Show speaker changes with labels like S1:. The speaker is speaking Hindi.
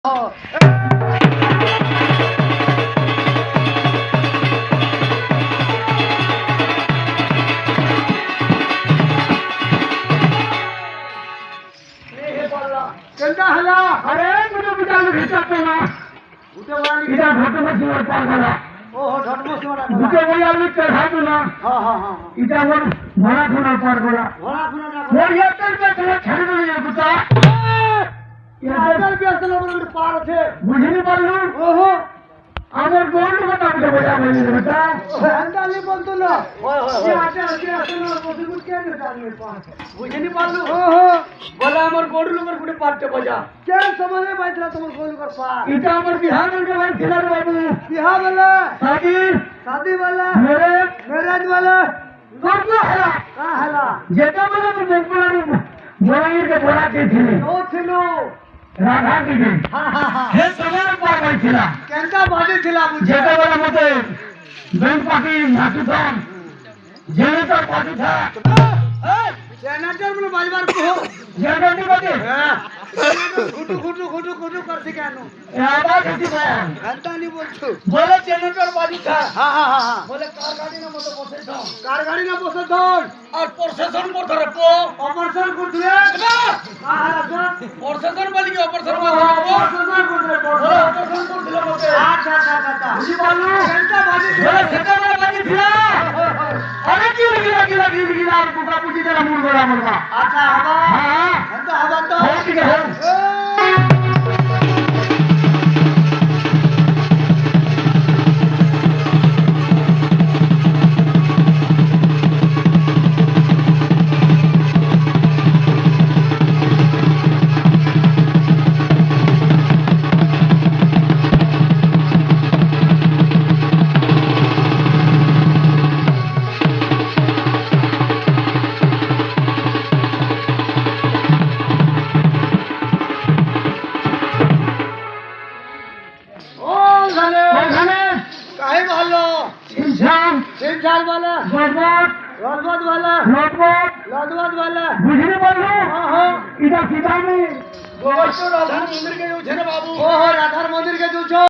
S1: चलता हला अरे मुझे बिचार भेजा पे ना उठे वाली इधर घोटे में सिवर पार गला ओहो घोट में सिवर गला उठे वाली आदमी चढ़ा दो ना हां इधर वो भरा खुना पार गला भरा खुना वो ये चल पे चले छड़ दो ये कुत्ता ये चल पे चलो बड़ पार छे बुझी नहीं पालू ओहो आमर गोल बता के बजा बोली बेटा अंडा नहीं बोल तो ना ये आटे आटे ना बोल कुछ के नहीं जाने पास बुझी नहीं पालू ओहो बोला हमर गोड़ लुगर गुडे पाटे बजा के समझ में बैठला तुम गोल कर पार इटा हमर बिहार में भाई खिलाड़ बाबू बिहार वाला शादी वाला मैरिज वाला गोड़ हला का हला जेटा वाला तो बोला बोला के बोला के थी ओ थिलो राधा की थी हां हे सवार पार गई थिला केंता बाजे थिला बुझे जेटा वाला मते बैंक पार्टी नाटू था जेनेटर पार्टी था जेनेटर बोले बाजबार को जेनेटर नहीं बजे घुटू कर से केनो ए आवाज कैसी बयान घंटा नहीं बोलछो बोले जेनेटर बाजी था हां बोले कार गाड़ी ना मत बसे था कार गाड़ी ना बसे था और प्रोसेसर को धरे पो ऑपरेशन को धरे हां प्रोसेसर वाली के ऑपरेशन को प्रोसेसर को धरे ऑपरेशन को धरे मते अच्छा बुझी पालू घंटा बाजी बोले घंटा बाजी था अरे गिला पुका पुजी तेरा मूड बड़ा मनवा अच्छा हवा हां घंटा हवा तो ठीक है काहे वाला इंसान वाला रोडबोट वाला बुझने वाला हां इधर सीधा में गोबर राधा मंदिर के जो छे बाबू ओहो राधा मंदिर के जो